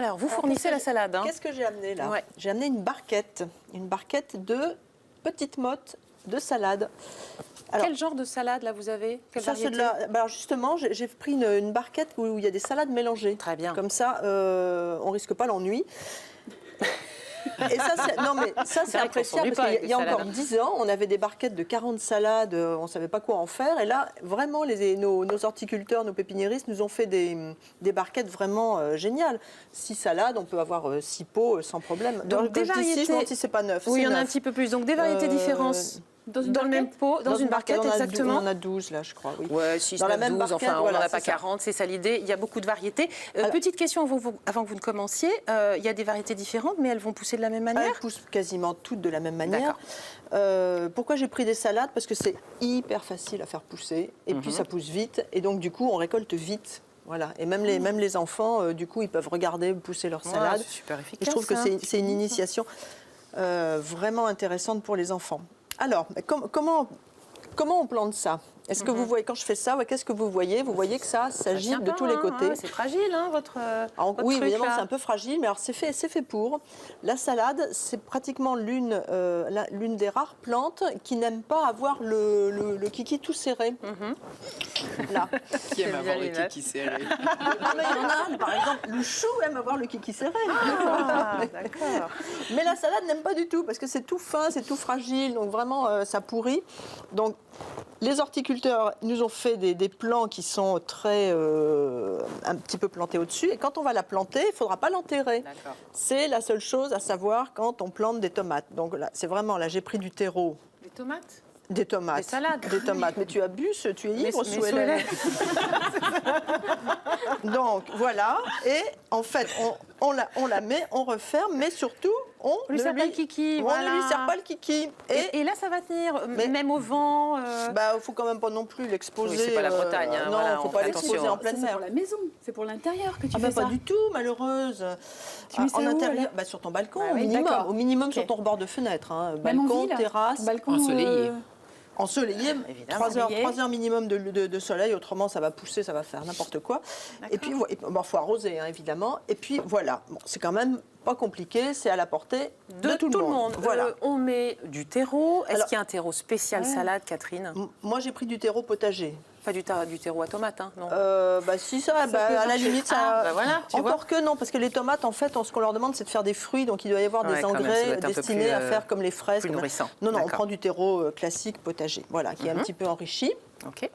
Alors, vous fournissez la salade. Hein. Qu'est-ce que j'ai amené là? Ouais. J'ai amené une barquette de petites mottes de salade. Alors, Quel genre de salade, là, vous avez? Quelle ça, c'est variété? alors justement, j'ai pris une barquette où il y a des salades mélangées. Très bien. Comme ça, on risque pas l'ennui. Et ça, c'est vrai qu'on s'ennuie appréciable pas parce avec qu'il y a les encore salades. 10 ans, on avait des barquettes de 40 salades, on ne savait pas quoi en faire. Et là, vraiment, nos horticulteurs, nos pépiniéristes nous ont fait des barquettes vraiment géniales. 6 salades, on peut avoir 6 pots sans problème. Donc, des variétés... je me demande si ce n'est pas neuf. Oui, il y en a neuf. un petit peu plus. Donc, des variétés différentes dans le même pot, dans une barquette, exactement. On en a 12, là, je crois. Oui. Ouais, 6, dans la 9, même 12, barquette, enfin, voilà, on n'en a pas c'est ça. 40, c'est ça l'idée. Il y a beaucoup de variétés. Petite question avant que vous ne commenciez. Il y a des variétés différentes, mais elles vont pousser de la même manière? Elles poussent quasiment toutes de la même manière. Pourquoi j'ai pris des salades? Parce que c'est hyper facile à faire pousser, et puis ça pousse vite, et donc du coup, on récolte vite. Voilà. Et même les enfants, du coup, ils peuvent regarder pousser leurs salades. C'est super efficace. Et je trouve que c'est une initiation vraiment intéressante pour les enfants. Alors, comment on plante ça? Est-ce que vous voyez, quand je fais ça, qu'est-ce que vous voyez? Vous voyez que ça s'agite de tous les côtés. C'est fragile, hein, votre Oui, truc, évidemment, là. c'est un peu fragile, mais alors c'est fait pour. La salade, c'est pratiquement l'une des rares plantes qui n'aime pas avoir le kiki tout serré. Là. Qui aime avoir le kiki serré? Non, mais il y en a, par exemple, le chou aime avoir le kiki serré. Ah, d'accord. Mais la salade n'aime pas du tout, parce que c'est tout fin, c'est tout fragile, donc vraiment, ça pourrit. Donc, les horticulteurs nous ont fait des plants qui sont un petit peu plantés au-dessus. Et quand on va la planter, il ne faudra pas l'enterrer. C'est la seule chose à savoir quand on plante des tomates. Donc là, c'est vraiment, là, j'ai pris du terreau. Des tomates? Des tomates. Des salades. Des tomates. Mais tu abuses, tu es ivre, Mais Sous-Hélène. Donc, voilà. Et en fait, on la met, on referme, mais surtout, on lui sert pas le kiki, on voilà. ne lui sert pas le kiki. Et là, ça va tenir, même au vent Il ne faut quand même pas non plus l'exposer. Oui, c'est pas la Bretagne, hein, non, voilà, il ne faut on pas fait l'exposer attention. en pleine C'est mer. pour la maison, c'est pour l'intérieur que tu fais Pas ça. du tout, malheureuse. Tu mets ça en où, intérieur, alors sur ton balcon, Ah oui, d'accord. au minimum Ok. sur ton rebord de fenêtre. Hein. Même en Balcon, ville, terrasse. ton balcon ensoleillé. Ensoleillé, Évidemment. 3 heures minimum de soleil, autrement ça va pousser, ça va faire n'importe quoi. Et puis, il faut arroser, hein, évidemment. Et puis voilà, bon, c'est quand même pas compliqué, c'est à la portée de tout le monde. Voilà. On met du terreau. Est-ce Alors- qu'il y a un terreau spécial salade, Catherine? Moi j'ai pris du terreau potager. Pas du terreau à tomates, hein, non? Si ça, à la limite ça. Ah, bah voilà, tu vois. Encore que non, parce que les tomates, en fait, ce qu'on leur demande, c'est de faire des fruits, donc il doit y avoir Ouais, des quand même, ça doit engrais être un peu destinés plus, à faire comme les fraises. plus nourrissant. Non, on D'accord. prend du terreau classique potager, voilà, qui est un petit peu enrichi. Ok.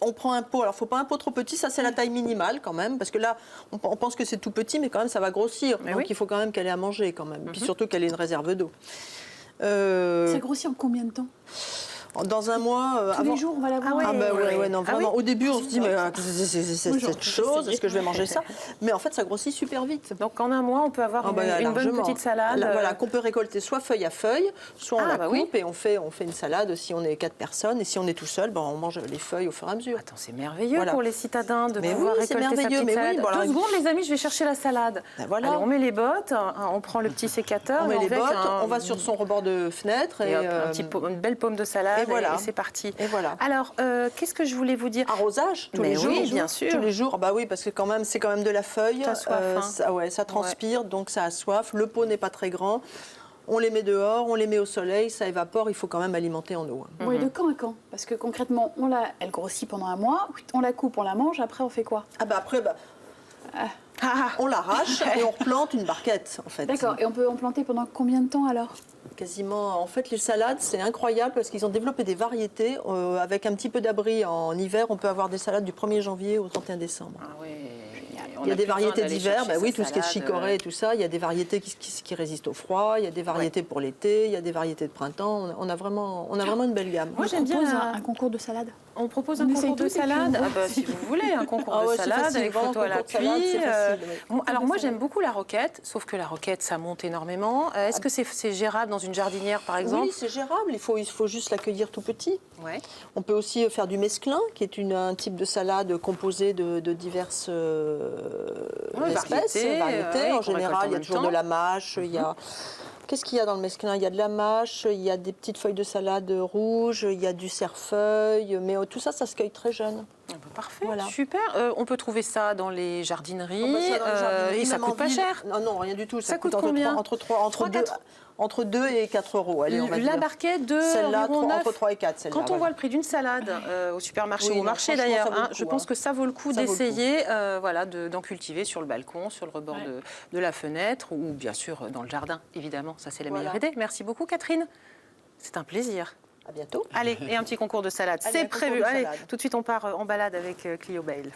On prend un pot, alors il ne faut pas un pot trop petit, ça c'est la taille minimale quand même, parce que là on pense que c'est tout petit, mais quand même ça va grossir, Mais donc oui. il faut quand même qu'elle ait à manger quand même, puis surtout qu'elle ait une réserve d'eau. Ça grossit en combien de temps? Dans un mois, Tous les jours, on va la voir. Ah bah ouais, non, Ah vraiment. oui. Au début, on se dit, mais c'est cette chose, est-ce que je vais manger ça? Mais en fait, ça grossit super vite. Donc en un mois, on peut avoir une bonne largement. petite salade. Là, voilà, qu'on peut récolter soit feuille à feuille, soit on la bah coupe oui. et on fait une salade si on est 4 personnes. Et si on est tout seul, on mange les feuilles au fur et à mesure. Attends, c'est merveilleux Voilà. pour les citadins de Mais pouvoir oui, c'est récolter sa merveilleux, petite mais oui, salade. bon, alors, 2 secondes, les amis, je vais chercher la salade. Ben voilà. Allez, on met les bottes, on prend le petit sécateur. On met les avec bottes, on va sur son rebord de fenêtre et hop, une belle pomme de salade et voilà. et c'est parti. Et voilà. Alors, qu'est-ce que je voulais vous dire? Arrosage tous Mais les jours. oui, bien sûr. Tous les jours, bah oui, parce que quand même, c'est quand même de la feuille. Ça a soif, hein. Ça transpire, donc ça a soif. Le pot n'est pas très grand. On les met dehors, on les met au soleil, ça évapore. Il faut quand même alimenter en eau. Oui, de quand à quand? Parce que concrètement, elle grossit pendant un mois, on la coupe, on la mange, après on fait quoi? Ah bah après, on l'arrache et on replante une barquette en fait. D'accord, et on peut en planter pendant combien de temps alors? Quasiment. En fait, les salades, c'est incroyable parce qu'ils ont développé des variétés. Avec un petit peu d'abri en hiver, on peut avoir des salades du 1er janvier au 31 décembre. Ah ouais. Il y a des variétés d'hiver, oui, tout ce qui est chicorée et tout ça. Il y a des variétés qui résistent au froid, il y a des variétés pour l'été, il y a des variétés de printemps. On a vraiment une belle gamme. Moi, j'aime bien un concours de salade. On propose On un essaye concours de tout et puis on salade. voit. Ah bah, si vous voulez, un concours Ah de ouais, c'est salade facile, avec vraiment, photo à concours de l'appui. salade, c'est facile, oui. Bon, alors moi, de j'aime salade. beaucoup la roquette, sauf que la roquette, ça monte énormément. Est-ce que c'est gérable dans une jardinière, par exemple? Oui, c'est gérable. Il faut juste l'accueillir tout petit. Ouais. On peut aussi faire du mesclin, qui est un type de salade composé de diverses espèces, variétés. oui, En qu'on général, récolte en il y a même toujours temps. de la mâche. Il y a... Qu'est-ce qu'il y a dans le mesclin? Il y a de la mâche, il y a des petites feuilles de salade rouges, il y a du cerfeuil, mais tout ça, ça se cueille très jeune. Parfait, Voilà. super. On peut trouver ça dans les jardineries, et ça même en coûte pas ville. cher. Non, rien du tout. Ça coûte combien? Entre 2 et 4 euros. Allez, on va La dire. barquette de Celle-là, environ 9. entre 3 et 4. Quand on voit le prix d'une salade au supermarché Oui, ou au non, marché franchement, d'ailleurs, ça vaut le coup, je pense que ça vaut le coup Ça vaut le coup. d'essayer d'en cultiver sur le balcon, sur le rebord de la fenêtre ou bien sûr dans le jardin, évidemment. Ça, c'est la meilleure idée. Merci beaucoup, Catherine. C'est un plaisir. À bientôt. Allez, et un petit concours de salade. Allez, C'est un concours prévu. de Allez, salade. tout de suite, on part en balade avec Clio Bale.